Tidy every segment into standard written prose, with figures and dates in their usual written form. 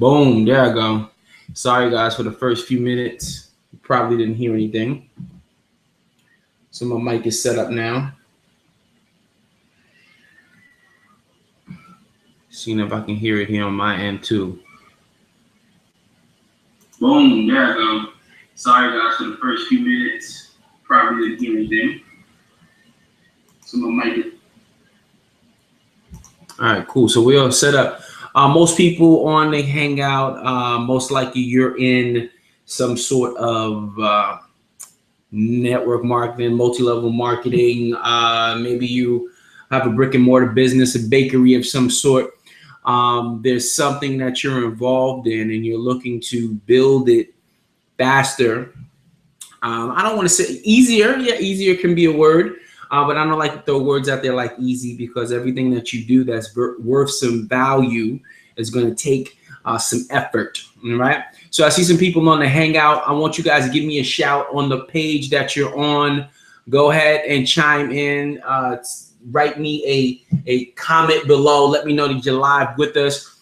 Boom, there I go. Sorry guys for the first few minutes. You probably didn't hear anything. So my mic is set up now. Seeing if I can hear it here on my end too. Boom, there I go. Sorry guys for the first few minutes. Probably didn't hear anything. So my mic is... All right, cool. So we all set up. Most people on the Hangout, most likely you're in some sort of network marketing, multi-level marketing. Maybe you have a brick and mortar business, a bakery of some sort. There's something that you're involved in and you're looking to build it faster. I don't want to say easier. Yeah, easier can be a word. But I don't like to throw words out there like easy, because everything that you do that's worth some value is going to take some effort, all right? So I see some people on the Hangout. I want you guys to give me a shout on the page that you're on. Go ahead and chime in. Write me a comment below. Let me know that you're live with us.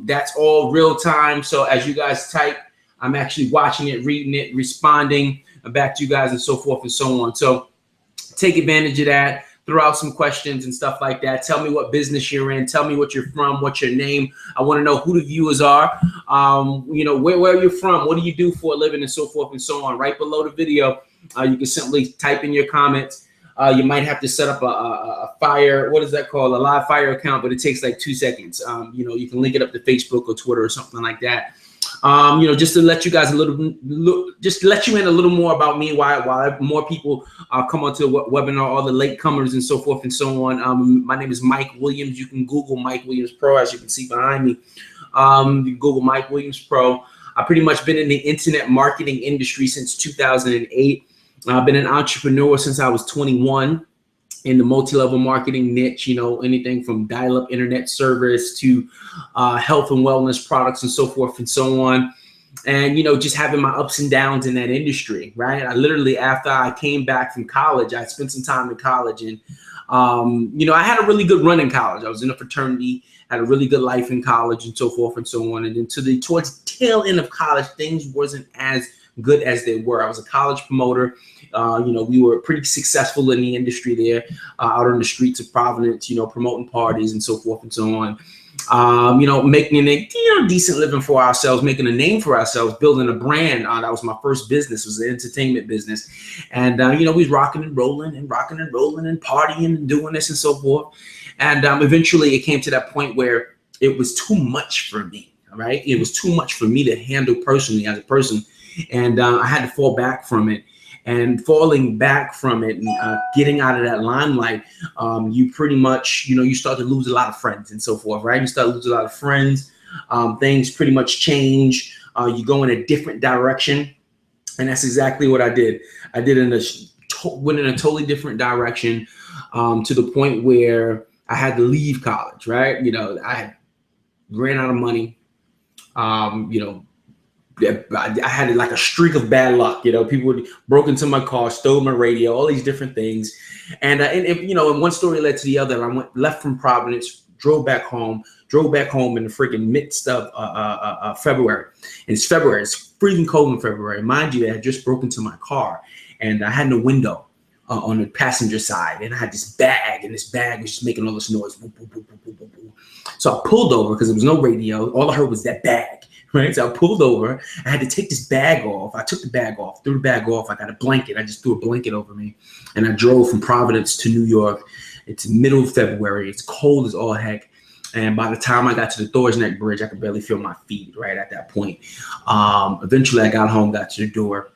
That's all real time. So as you guys type, I'm actually watching it, reading it, responding back to you guys and so forth and so on. So take advantage of that. Throw out some questions and stuff like that. Tell me what business you're in. Tell me what you're from. What's your name? I want to know who the viewers are. You know, where you're from. What do you do for a living and so forth and so on. Right below the video, you can simply type in your comments. You might have to set up a fire. What is that called? A live fire account, but it takes like 2 seconds. You know, you can link it up to Facebook or Twitter or something like that. You know, just to let you guys just let you in a little more about me, why more people come onto the webinar, all the latecomers and so forth and so on. My name is Mike Williams. You can Google Mike Williams Pro, as you can see behind me. You can Google Mike Williams Pro. I've pretty much been in the internet marketing industry since 2008. I've been an entrepreneur since I was 21. In the multi-level marketing niche, you know, anything from dial-up internet service to health and wellness products and so forth and so on. And, you know, just having my ups and downs in that industry, right? I literally, after I came back from college, I spent some time in college and, you know, I had a really good run in college. I was in a fraternity, had a really good life in college and so forth and so on. And then towards the tail end of college, things wasn't as good as they were. I was a college promoter. You know, we were pretty successful in the industry there, out on the streets of Providence, you know, promoting parties and so forth and so on. You know, making a decent living for ourselves, making a name for ourselves, building a brand. That was my first business, was the entertainment business. And, you know, we was rocking and rolling and partying and doing this and so forth. And eventually it came to that point where it was too much for me, right? It was too much for me to handle personally as a person. And I had to fall back from it. And falling back from it and getting out of that limelight, you pretty much, you know, you start to lose a lot of friends and so forth, right? You start to lose a lot of friends. Things pretty much change. You go in a different direction. And that's exactly what I did. I went in a totally different direction, to the point where I had to leave college, right? You know, I ran out of money, you know, I had like a streak of bad luck, you know, people broke into my car, stole my radio, all these different things. And you know, and one story led to the other. I left from Providence, drove back home in the freaking midst of February. And it's February, it's freezing cold in February. Mind you, I had just broken into my car and I had no window on the passenger side. And I had this bag, and this bag was just making all this noise. Boop, boop, boop, boop, boop, boop. So I pulled over because there was no radio. All I heard was that bag. Right, so I pulled over. I had to take this bag off. I took the bag off, threw the bag off. I got a blanket. I just threw a blanket over me, and I drove from Providence to New York. It's middle of February. It's cold as all heck. And by the time I got to the Thor's Neck Bridge, I could barely feel my feet. Right at that point, eventually I got home, got to the door,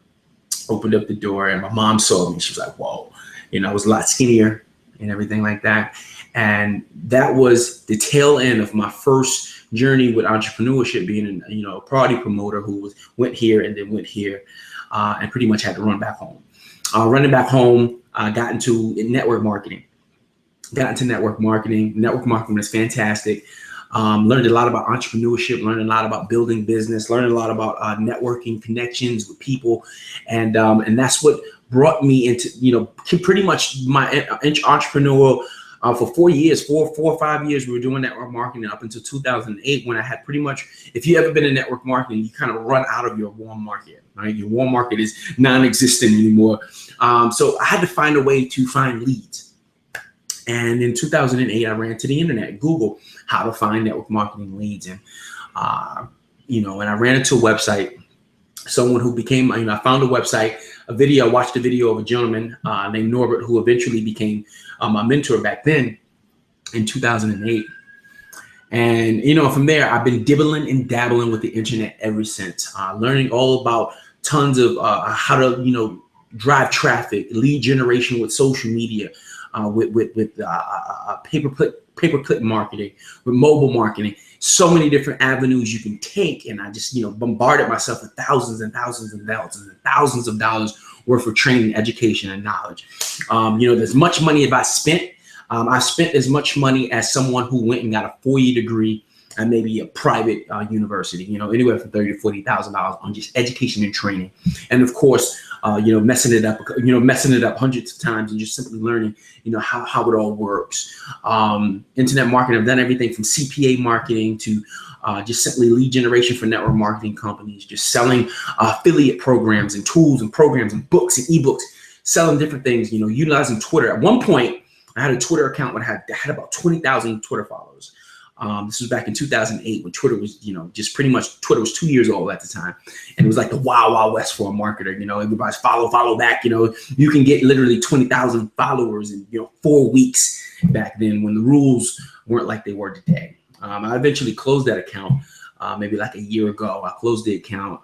opened up the door, and my mom saw me. She was like, "Whoa," you know, I was a lot skinnier and everything like that. And that was the tail end of my first journey with entrepreneurship, being you know, a party promoter who went here and then went here, and pretty much had to run back home. Running back home, I got into network marketing. Network marketing was fantastic. Learned a lot about entrepreneurship, learned a lot about building business, learned a lot about networking, connections with people, and that's what brought me into, you know, pretty much my entrepreneurial For 4 years, four or 5 years, we were doing network marketing up until 2008, when I had pretty much, if you ever been in network marketing, you kind of run out of your warm market, right? Your warm market is non-existent anymore. So I had to find a way to find leads. And in 2008, I ran to the internet, Google, how to find network marketing leads. And, and I ran into a website, someone who became, I found a website, I watched a video of a gentleman named Norbert, who eventually became my mentor back then in 2008. And, from there, I've been dibbling and dabbling with the internet ever since, learning all about tons of how to, drive traffic, lead generation with social media, with pay-per-click marketing, with mobile marketing, so many different avenues you can take. And I just, bombarded myself with thousands and thousands and thousands and thousands of dollars worth of training, education, and knowledge. There's much money if I spent. I spent as much money as someone who went and got a 4-year degree and maybe a private university, anywhere from $30,000 to $40,000 on just education and training. And of course, messing it up hundreds of times and just simply learning, how it all works. Internet marketing, I've done everything from CPA marketing to just simply lead generation for network marketing companies, just selling affiliate programs and tools and programs and books and ebooks, selling different things, utilizing Twitter. At one point, I had a Twitter account that had about 20,000 Twitter followers. This was back in 2008 when Twitter was, just pretty much, Twitter was 2 years old at the time. And it was like the wild, wild west for a marketer. Everybody's follow back. You can get literally 20,000 followers in, 4 weeks back then, when the rules weren't like they were today. I eventually closed that account maybe like a year ago. I closed the account,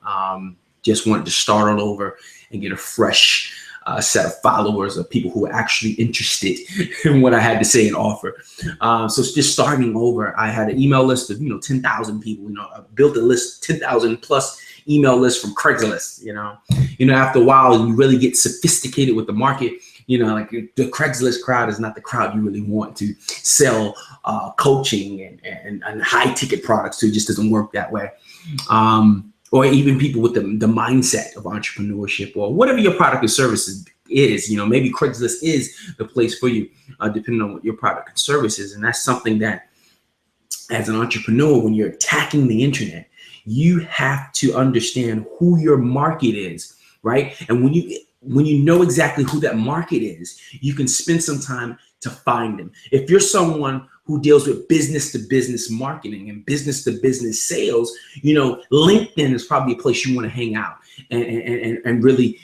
just wanted to start all over and get a fresh set of followers, of people who were actually interested in what I had to say and offer. So it's just starting over. I had an email list of 10,000 people. I built a list, 10,000 plus email list from Craigslist. After a while, you really get sophisticated with the market. Like the Craigslist crowd is not the crowd you really want to sell coaching and high ticket products to. It just doesn't work that way. Or even people with the mindset of entrepreneurship, or whatever your product or service is. Maybe Craigslist is the place for you, depending on what your product and service is. And that's something that, as an entrepreneur, when you're attacking the internet, you have to understand who your market is, right? And when you know exactly who that market is, you can spend some time to find them. If you're someone who deals with business to business marketing and business to business sales, LinkedIn is probably a place you want to hang out and really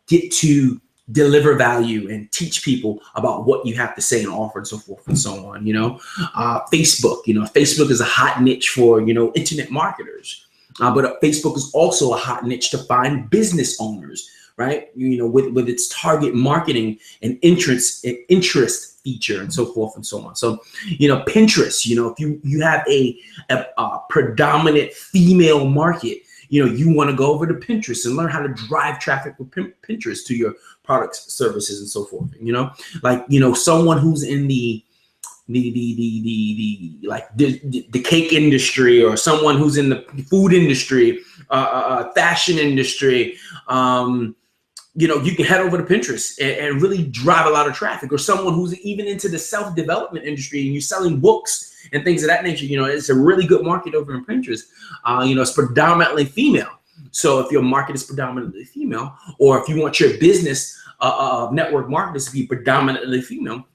get to deliver value and teach people about what you have to say and offer and so forth and so on. Facebook, Facebook is a hot niche for, internet marketers, but Facebook is also a hot niche to find business owners, right? With its target marketing and interest feature and so forth and so on. So, Pinterest, if you have a predominant female market, you want to go over to Pinterest and learn how to drive traffic with Pinterest to your products, services, and so forth. Someone who's in the cake industry, or someone who's in the food industry, fashion industry, you can head over to Pinterest and really drive a lot of traffic. Or someone who's even into the self-development industry and you're selling books and things of that nature. It's a really good market over in Pinterest. It's predominantly female. So if your market is predominantly female, or if you want your business network marketers to be predominantly female,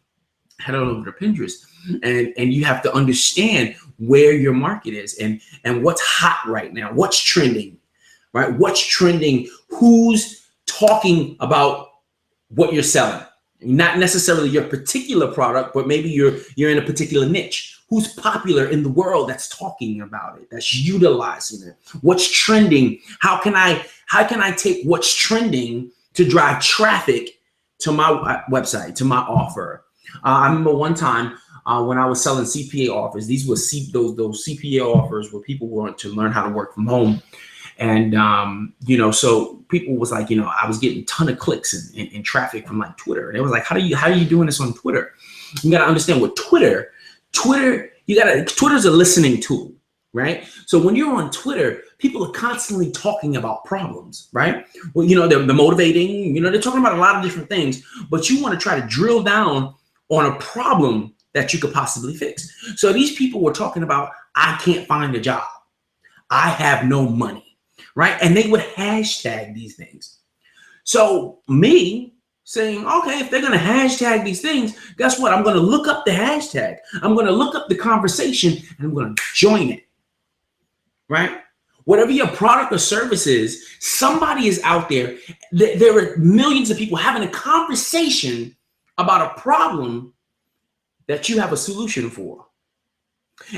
head on over to Pinterest. And you have to understand where your market is and what's hot right now, what's trending, right? What's trending, who's talking about what you're selling, not necessarily your particular product, but maybe you're in a particular niche. Who's popular in the world that's talking about it, that's utilizing it? What's trending? How can I take what's trending to drive traffic to my website, to my offer? I remember one time when I was selling CPA offers. These were those CPA offers where people wanted to learn how to work from home. And, so people was like, I was getting a ton of clicks and traffic from like Twitter. And it was like, how are you doing this on Twitter? You got to understand what Twitter's a listening tool, right? So when you're on Twitter, people are constantly talking about problems, right? Well, they're motivating, they're talking about a lot of different things, but you want to try to drill down on a problem that you could possibly fix. So these people were talking about, I can't find a job. I have no money, right? And they would hashtag these things. So me saying, okay, if they're going to hashtag these things, guess what? I'm going to look up the hashtag. I'm going to look up the conversation and I'm going to join it, right? Whatever your product or service is, somebody is out there. There are millions of people having a conversation about a problem that you have a solution for.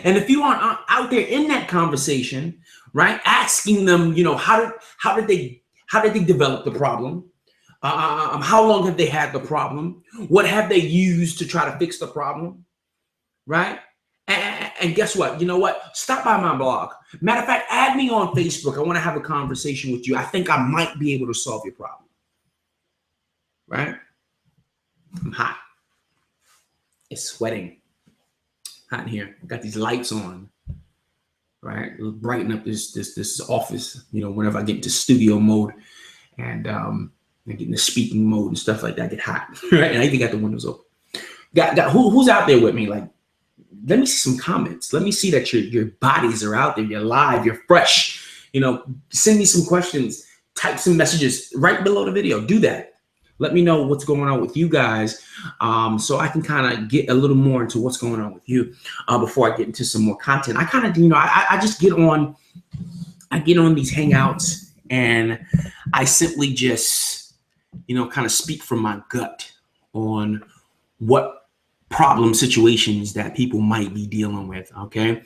And if you aren't out there in that conversation, right, asking them, you know, how did they develop the problem? How long have they had the problem? What have they used to try to fix the problem? Right? And guess what? You know what? Stop by my blog. Matter of fact, add me on Facebook. I want to have a conversation with you. I think I might be able to solve your problem. Right? I'm hot. It's sweating. Hot in here. Got these lights on. Right? It'll brighten up this office, you know, whenever I get into studio mode and get in the speaking mode and stuff like that, I get hot. Right? And I even got the windows open. Who's out there with me? Like, let me see some comments. Let me see that your bodies are out there. You're live. You're fresh. You know, send me some questions. Type some messages right below the video. Do that. Let me know what's going on with you guys, so I can kind of get a little more into what's going on with you before I get into some more content. I kind of, you know, I just get on these Hangouts and I simply just, you know, kind of speak from my gut on what problem situations that people might be dealing with. Okay,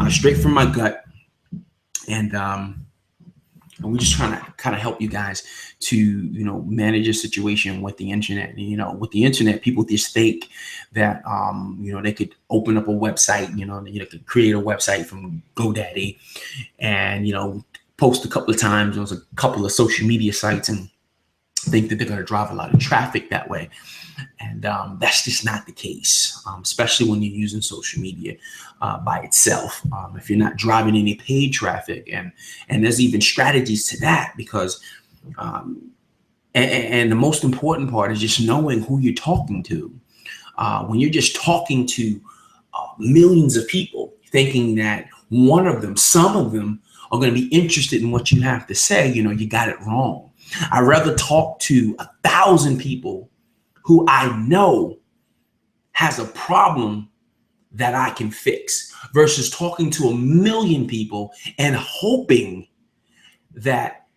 straight from my gut, and we're just trying to kind of help you guys to, you know, manage a situation with the internet. And, you know, with the internet, people just think that, you know, they could open up a website, you know, could create a website from GoDaddy and, you know, post a couple of times on a couple of social media sites and think that they're going to drive a lot of traffic that way. And that's just not the case, especially when you're using social media by itself. If you're not driving any paid traffic, and there's even strategies to that, because and the most important part is just knowing who you're talking to. When you're just talking to millions of people, thinking that some of them are going to be interested in what you have to say, you know, you got it wrong. I'd rather talk to 1,000 people who I know has a problem that I can fix versus talking to 1 million people and hoping that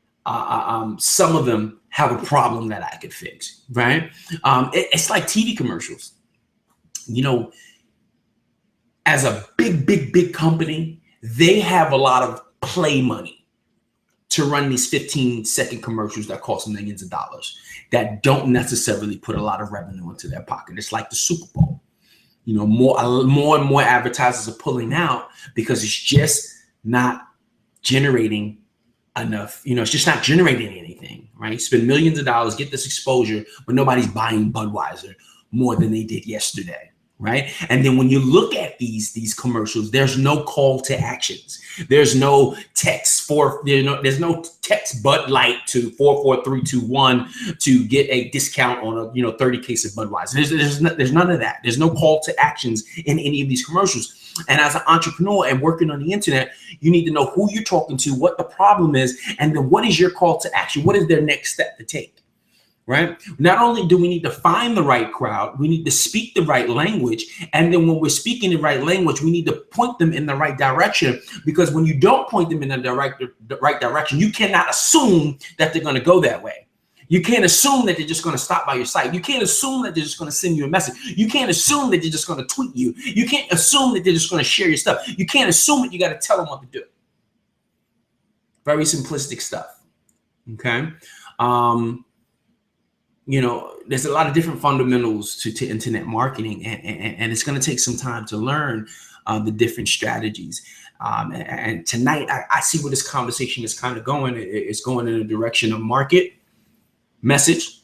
some of them have a problem that I could fix, right? It's like TV commercials. You know, as a big company, they have a lot of play money to run these 15-second commercials that cost millions of dollars that don't necessarily put a lot of revenue into their pocket. It's like the Super Bowl. You know, more and more advertisers are pulling out because it's just not generating enough. You know, it's just not generating anything, right? Spend millions of dollars, get this exposure, but nobody's buying Budweiser more than they did yesterday. Right. And then when you look at these commercials, there's no call to actions. There's no text there's no text Bud Light to 44321 to get a discount on a, you know, 30 case of Budweiser. There's none of that. There's no call to actions in any of these commercials. And as an entrepreneur and working on the internet, you need to know who you're talking to, what the problem is, and then what is your call to action? What is their next step to take? Right? Not only do we need to find the right crowd, we need to speak the right language. And then when we're speaking the right language, we need to point them in the right direction, because when you don't point them in the right direction, you cannot assume that they're going to go that way. You can't assume that they're just going to stop by your site. You can't assume that they're just going to send you a message. You can't assume that they're just going to tweet you. You can't assume that they're just going to share your stuff. You can't assume that you got to tell them what to do. Very simplistic stuff. Okay. You know, there's a lot of different fundamentals to internet marketing, and it's going to take some time to learn the different strategies. And tonight, I see where this conversation is kind of going. It's going in a direction of market, message,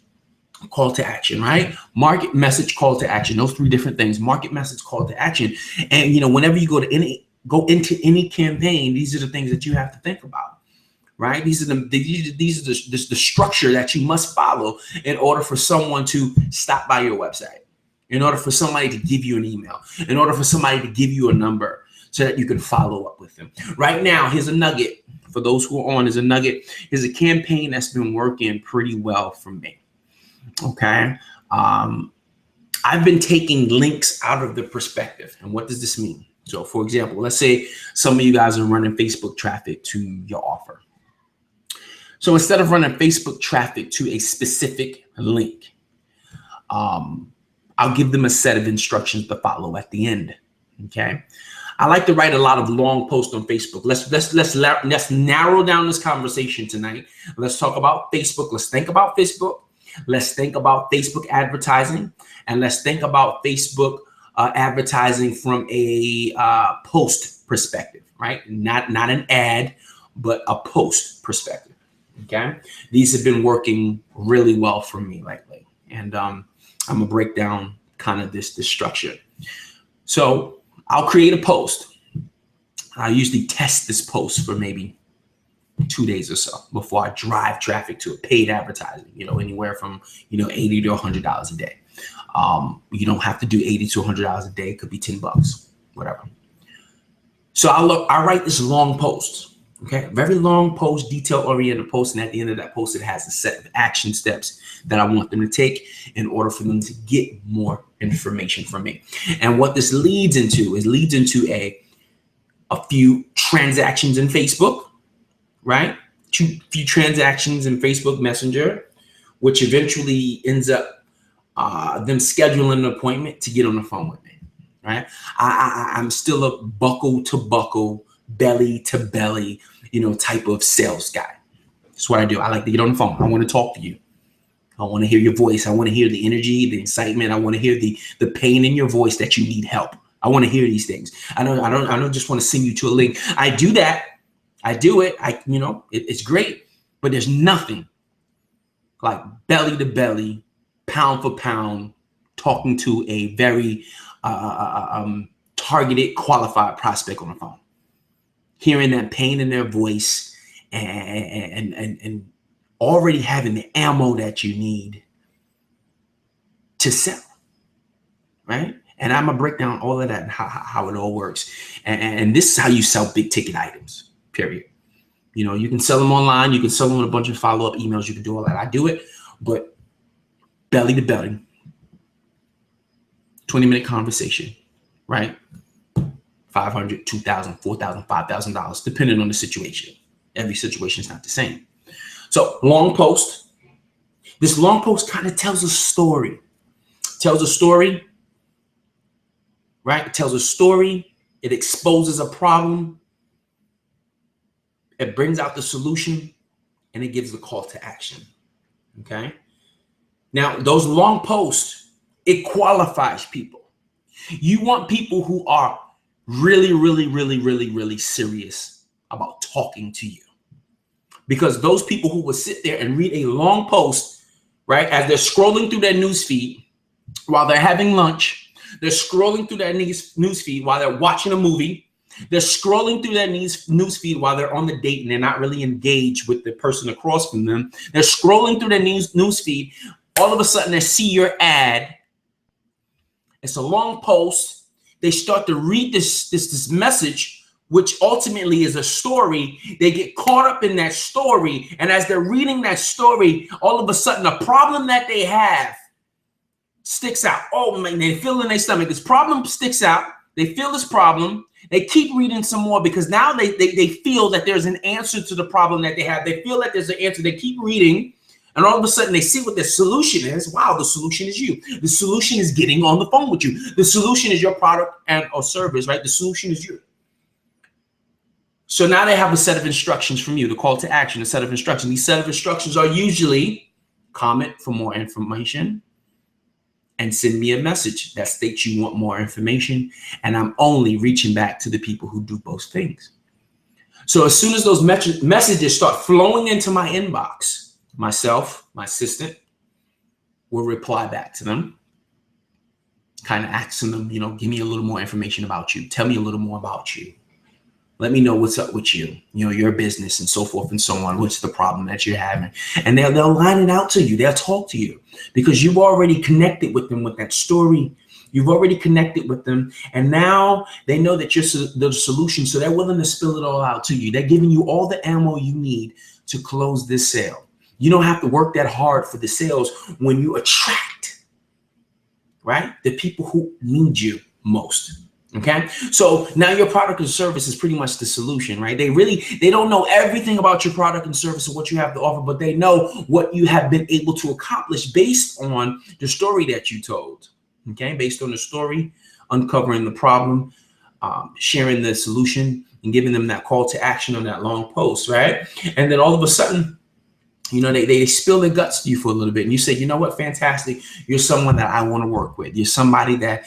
call to action, right? Market, message, call to action. Those three different things: market, message, call to action. And you know, whenever you go into any campaign, these are the things that you have to think about. Right? These are the structure that you must follow in order for someone to stop by your website, in order for somebody to give you an email, in order for somebody to give you a number so that you can follow up with them. Right now, here's a nugget. For those who are on, is a nugget. Here's a campaign that's been working pretty well for me. Okay. I've been taking links out of the perspective. And what does this mean? So for example, let's say some of you guys are running Facebook traffic to your offer. So instead of running Facebook traffic to a specific link, I'll give them a set of instructions to follow at the end. Okay. I like to write a lot of long posts on Facebook. Let's narrow down this conversation tonight. Let's talk about Facebook. Let's think about Facebook. Let's think about Facebook advertising, and let's think about Facebook advertising from a post perspective, right? Not an ad, but a post perspective. Okay. These have been working really well for me lately. And I'm gonna break down kind of this structure. So I'll create a post. I usually test this post for maybe 2 days or so before I drive traffic to a paid advertising, anywhere from, $80 to $100 a day. You don't have to do $80 to $100 a day. It could be $10, whatever. So I write this long post, okay? Very long post, detail-oriented post. And at the end of that post, it has a set of action steps that I want them to take in order for them to get more information from me. And what this leads into a few transactions in Facebook, right? Few transactions in Facebook Messenger, which eventually ends up them scheduling an appointment to get on the phone with me, right? I'm still a buckle to buckle, belly to belly, type of sales guy. That's what I do. I like to get on the phone. I want to talk to you. I want to hear your voice. I want to hear the energy, the excitement. I want to hear the pain in your voice that you need help. I want to hear these things. I don't just want to send you to a link. I do that. I do it. It's great, but there's nothing like belly to belly, pound for pound, talking to a very targeted, qualified prospect on the phone, hearing that pain in their voice and already having the ammo that you need to sell, right? And I'm gonna break down all of that and how it all works. And this is how you sell big ticket items, period. You can sell them online. You can sell them with a bunch of follow-up emails. You can do all that. I do it, but belly to belly, 20-minute conversation, right? $500, $2,000, $4,000, $5,000, depending on the situation. Every situation is not the same. So long post. This long post kind of tells a story. Tells a story, right? It tells a story. It exposes a problem. It brings out the solution, and it gives the call to action. Okay. Now, those long posts, it qualifies people. You want people who are really, really, really, really, really serious about talking to you. Because those people who will sit there and read a long post, right, as they're scrolling through their news feed while they're having lunch, they're scrolling through their news feed while they're watching a movie, they're scrolling through their news feed while they're on the date and they're not really engaged with the person across from them. They're scrolling through their news feed. All of a sudden, they see your ad. It's a long post. They start to read this message, which ultimately is a story. They get caught up in that story. And as they're reading that story, all of a sudden, a problem that they have sticks out. Oh, man, they feel in their stomach. This problem sticks out. They feel this problem. They keep reading some more because now they feel that there's an answer to the problem that they have. They feel that there's an answer. They keep reading. And all of a sudden they see what the solution is. Wow, the solution is you. The solution is getting on the phone with you. The solution is your product and or service, right? The solution is you. So now they have a set of instructions from you, the call to action, a set of instructions. These set of instructions are usually comment for more information and send me a message that states you want more information. And I'm only reaching back to the people who do both things. So as soon as those messages start flowing into my inbox, myself, my assistant, will reply back to them, kind of asking them, give me a little more information about you. Tell me a little more about you. Let me know what's up with you, your business and so forth and so on. What's the problem that you're having? And they'll line it out to you. They'll talk to you because you've already connected with them with that story You've already connected with them, and now they know that you're the solution, so they're willing to spill it all out to you. They're giving you all the ammo you need to close this sale. You don't have to work that hard for the sales when you attract, right, the people who need you most. Okay, so now your product and service is pretty much the solution, right? They don't know everything about your product and service and what you have to offer, but they know what you have been able to accomplish based on the story that you told. Okay, based on the story, uncovering the problem, sharing the solution, and giving them that call to action on that long post, right? And then all of a sudden, you know, they spill their guts to you for a little bit, and you say, you know what, fantastic. You're someone that I want to work with. You're somebody that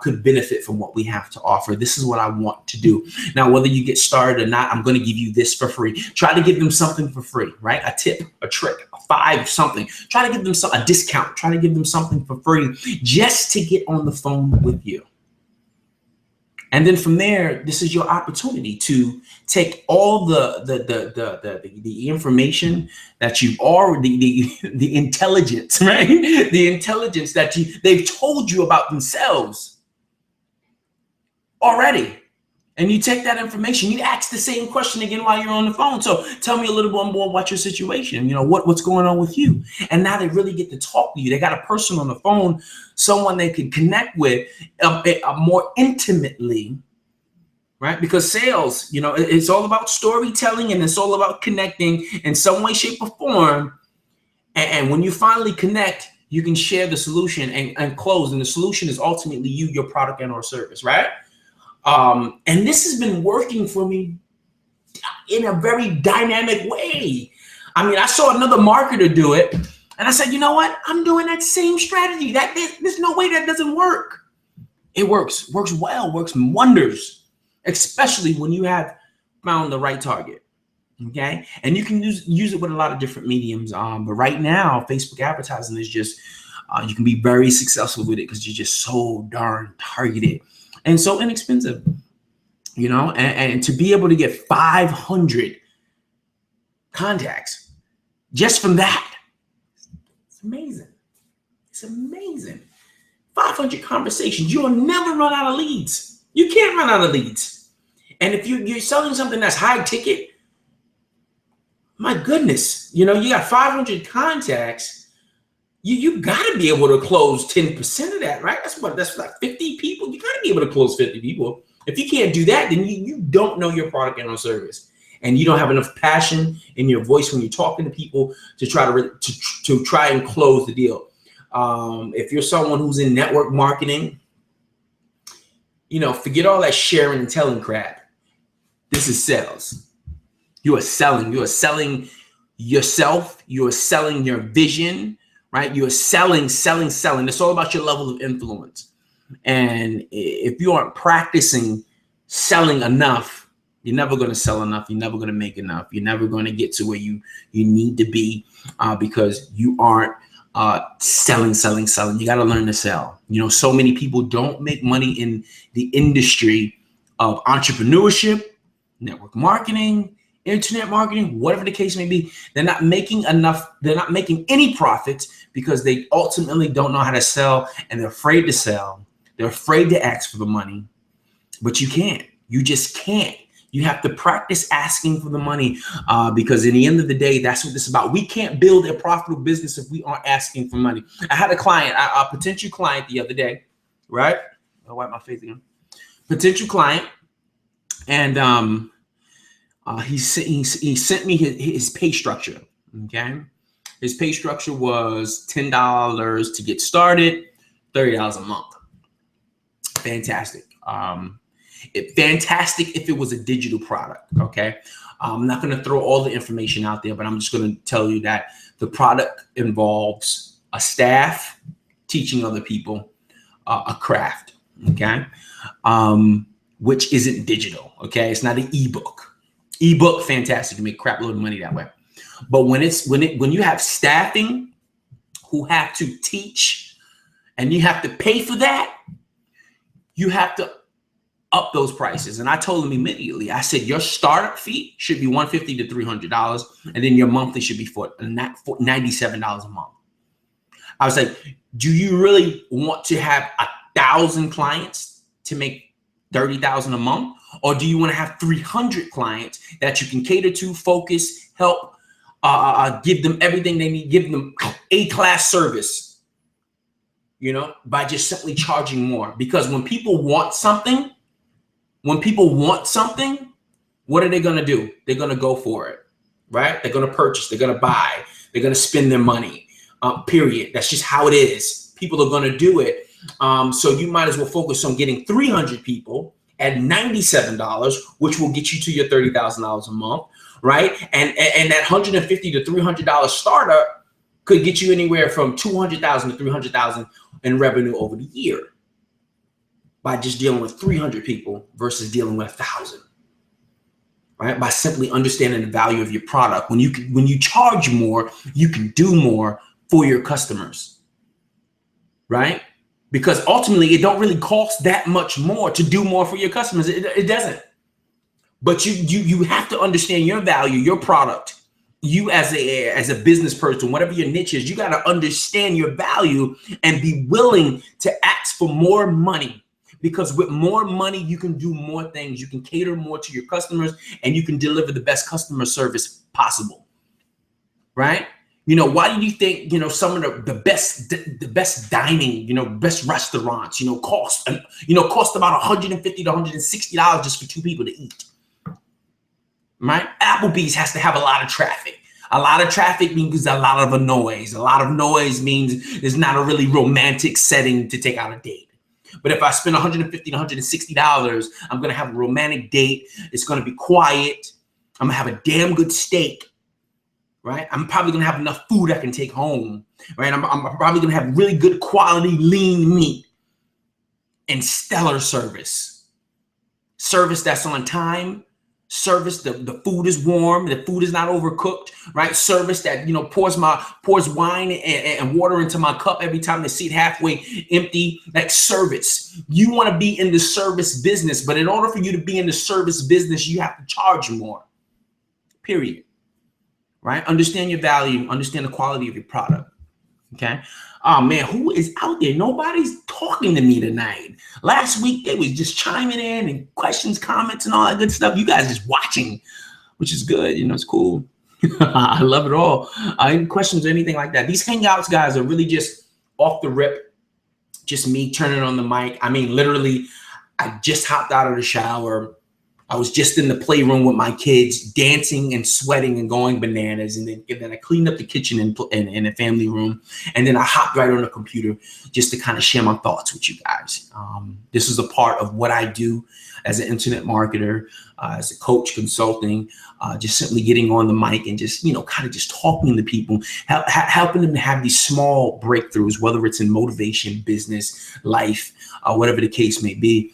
could benefit from what we have to offer. This is what I want to do. Now, whether you get started or not, I'm going to give you this for free. Try to give them something for free, right? A tip, a trick, a $5 something. Try to give them a discount. Try to give them something for free just to get on the phone with you. And then from there, this is your opportunity to take all the information that you've already, the intelligence, right? The intelligence that they've told you about themselves already. And you take that information, you ask the same question again while you're on the phone. So tell me a little bit more about your situation. You know, what's going on with you? And now they really get to talk to you. They got a person on the phone, someone they can connect with more intimately, right? Because sales, you know, it's all about storytelling, and it's all about connecting in some way, shape, or form. And when you finally connect, you can share the solution and close. And the solution is ultimately you, your product, and or service, right? And this has been working for me in a very dynamic way. I mean, I saw another marketer do it, and I said, you know what? I'm doing that same strategy. There's no way that doesn't work. It works well, works wonders, especially when you have found the right target. Okay, and you can use it with a lot of different mediums. But right now, Facebook advertising is just you can be very successful with it because you're just so darn targeted and so inexpensive, you know, and to be able to get 500 contacts just from that, it's amazing. It's amazing. 500 conversations. You'll never run out of leads. You can't run out of leads. And if you're selling something that's high ticket, my goodness, you know, you got 500 contacts. You got to be able to close 10% of that, right? That's like 50 people. You got to be able to close 50 people. If you can't do that, then you don't know your product and or service, and you don't have enough passion in your voice when you're talking to people to try and close the deal. If you're someone who's in network marketing, you know, forget all that sharing and telling crap. This is sales. You are selling. You are selling yourself. You are selling your vision. Right? You're selling. It's all about your level of influence. And if you aren't practicing selling enough, you're never going to sell enough. You're never going to make enough. You're never going to get to where you need to be because you aren't selling. You got to learn to sell. You know, so many people don't make money in the industry of entrepreneurship, network marketing, internet marketing, whatever the case may be. They're not making enough. They're not making any profits because they ultimately don't know how to sell, and they're afraid to sell. They're afraid to ask for the money, but you can't. You just can't. You have to practice asking for the money because in the end of the day, that's what this is about. We can't build a profitable business if we aren't asking for money. I had a client, a potential client the other day, right? I'll wipe my face again. Potential client, and he sent me his pay structure. Okay, his pay structure was $10 to get started, $30 a month. Fantastic. Fantastic if it was a digital product. Okay, I'm not going to throw all the information out there, but I'm just going to tell you that the product involves a staff teaching other people a craft. Okay, which isn't digital. Okay, it's not an ebook. Ebook, fantastic. You make a crap load of money that way. But when you have staffing who have to teach and you have to pay for that, you have to up those prices. And I told him immediately, I said, your startup fee should be $150 to $300. And then your monthly should be $97 a month. I was like, do you really want to have 1,000 clients to make $30,000 a month? Or do you want to have 300 clients that you can cater to, focus, help, give them everything they need, give them A-class service, you know, by just simply charging more? Because when people want something, what are they going to do? They're going to go for it, right? They're going to purchase, they're going to buy, they're going to spend their money, period. That's just how it is. People are going to do it. So you might as well focus on getting 300 people at $97, which will get you to your $30,000 a month, right? And that $150 to $300 startup could get you anywhere from $200,000 to $300,000 in revenue over the year by just dealing with 300 people versus dealing with 1,000, right? By simply understanding the value of your product. When you charge more, you can do more for your customers, right? Because ultimately, it don't really cost that much more to do more for your customers. It doesn't. But you have to understand your value, your product. You as a business person, whatever your niche is, you got to understand your value and be willing to ask for more money. Because with more money, you can do more things. You can cater more to your customers, and you can deliver the best customer service possible, right? You know, why do you think, you know, some of the best dining, you know, best restaurants, you know, cost about $150 to $160 just for two people to eat, right? Applebee's has to have a lot of traffic. A lot of traffic means a lot of noise. A lot of noise means there's not a really romantic setting to take out a date. But if I spend $150 to $160, I'm going to have a romantic date. It's going to be quiet. I'm going to have a damn good steak. Right? I'm probably going to have enough food I can take home, right? I'm probably going to have really good quality lean meat and stellar service that's on time, service, the food is warm, the food is not overcooked, right? Service that, you know, pours wine and water into my cup every time they see it halfway empty, like service. You want to be in the service business, but in order for you to be in the service business, you have to charge more, period. Right? Understand your value, understand the quality of your product. Okay. Oh man, who is out there? Nobody's talking to me tonight. Last week they was just chiming in and questions, comments, and all that good stuff. You guys just watching, which is good. You know, it's cool. I love it all. Any questions or anything like that? These Hangouts, guys, are really just off the rip. Just me turning on the mic. I mean, literally, I just hopped out of the shower. I was just in the playroom with my kids, dancing and sweating and going bananas. And then I cleaned up the kitchen in the family room. And then I hopped right on the computer just to kind of share my thoughts with you guys. This is a part of what I do as an internet marketer, as a coach consulting, just simply getting on the mic and just, you know, kind of just talking to people, helping them to have these small breakthroughs, whether it's in motivation, business, life, whatever the case may be.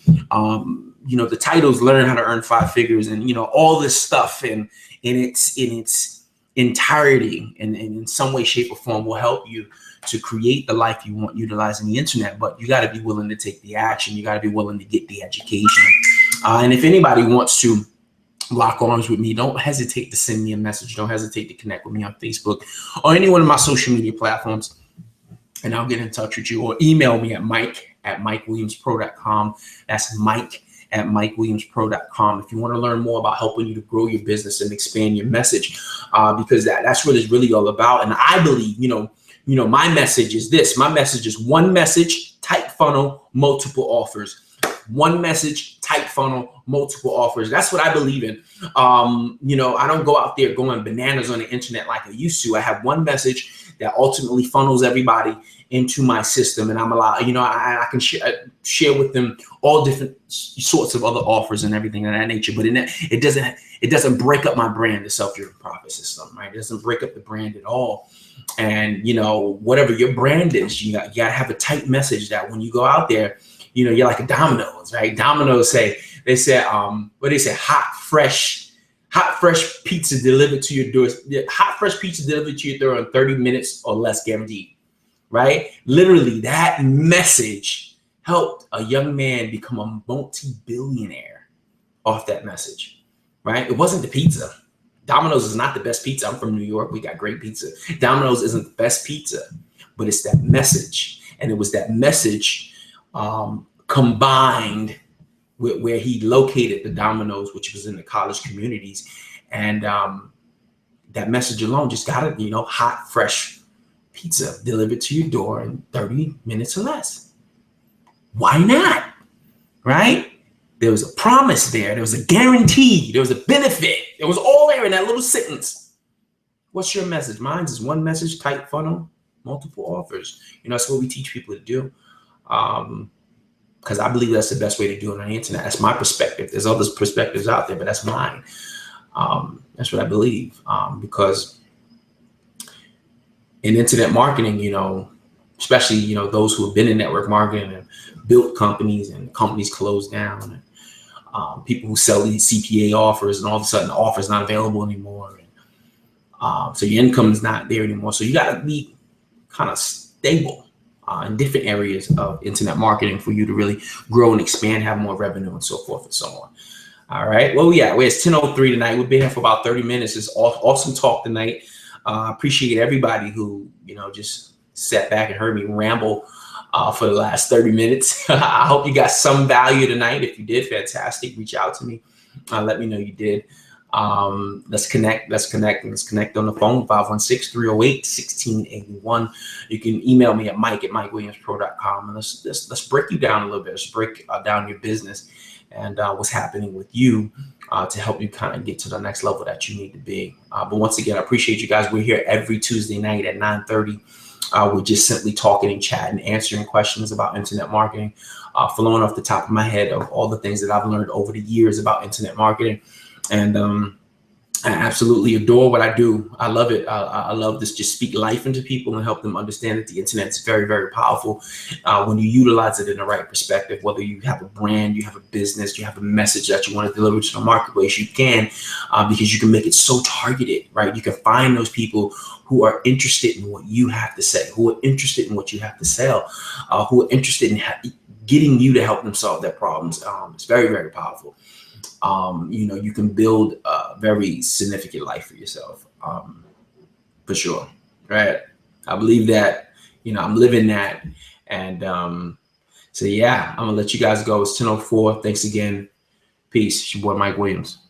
You know, the titles Learn How to Earn 5 Figures, and, you know, all this stuff in its entirety and in some way, shape, or form will help you to create the life you want utilizing the internet. But you got to be willing to take the action. You got to be willing to get the education. And if anybody wants to lock arms with me, don't hesitate to send me a message. Don't hesitate to connect with me on Facebook or any one of my social media platforms, and I'll get in touch with you, or email me at mike@mikewilliamspro.com. That's mike@mikewilliamspro.com if you want to learn more about helping you to grow your business and expand your message, because that's what it's really all about. And I believe, you know, my message is this. My message is one message, tight funnel, multiple offers. One message, tight funnel, multiple offers. That's what I believe in. You know, I don't go out there going bananas on the internet like I used to. I have one message that ultimately funnels everybody into my system, and I'm allowed, you know, I can share with them all different sorts of other offers and everything of that nature. But it doesn't break up my brand, the Self-Driven Profit System, right? It doesn't break up the brand at all. And, you know, whatever your brand is, you got to have a tight message that when you go out there, you know, you're like a Domino's, right? Domino's say hot, fresh pizza delivered to your door. Hot, fresh pizza delivered to your door in 30 minutes or less, guaranteed. Right? Literally, that message helped a young man become a multi-billionaire off that message. Right? It wasn't the pizza. Domino's is not the best pizza. I'm from New York. We got great pizza. Domino's isn't the best pizza, but it's that message. And it was that message combined with where he located the Domino's, which was in the college communities. And that message alone just got it, hot, fresh pizza delivered to your door in 30 minutes or less. Why not? Right? There was a promise there. There was a guarantee. There was a benefit. It was all there in that little sentence. What's your message? Mine is one message, tight funnel, multiple offers. That's what we teach people to do. Because I believe that's the best way to do it on the internet. That's my perspective. There's other perspectives out there, but that's mine. That's what I believe. Because in internet marketing, especially, those who have been in network marketing and built companies and companies closed down, and people who sell these CPA offers, and all of a sudden the offer is not available anymore. And, so your income is not there anymore. So you got to be kind of stable in different areas of internet marketing for you to really grow and expand, have more revenue, and so forth and so on. All right. Well, it's 10:03 tonight. We've been here for about 30 minutes. It's awesome talk tonight. I appreciate everybody who, just sat back and heard me ramble for the last 30 minutes. I hope you got some value tonight. If you did, fantastic. Reach out to me. Let me know you did. Let's connect on the phone, 516-308-1681. You can email me at mike@mikewilliamspro.com, and let's break you down a little bit. Let's break down your business and what's happening with you to help you kind of get to the next level that you need to be. But once again, I appreciate you guys. We're here every Tuesday night at 9:30. We're just simply talking and chatting, answering questions about internet marketing, flowing off the top of my head of all the things that I've learned over the years about internet marketing. And I absolutely adore what I do. I love it. I love this. Just speak life into people and help them understand that the internet is very, very powerful when you utilize it in the right perspective. Whether you have a brand, you have a business, you have a message that you want to deliver to the marketplace, you can, because you can make it so targeted, right? You can find those people who are interested in what you have to say, who are interested in what you have to sell, who are interested in getting you to help them solve their problems. It's very, very powerful. You can build a very significant life for yourself, for sure. Right. I believe that, I'm living that. And so, yeah, I'm going to let you guys go. It's 10:04. Thanks again. Peace. It's your boy, Mike Williams.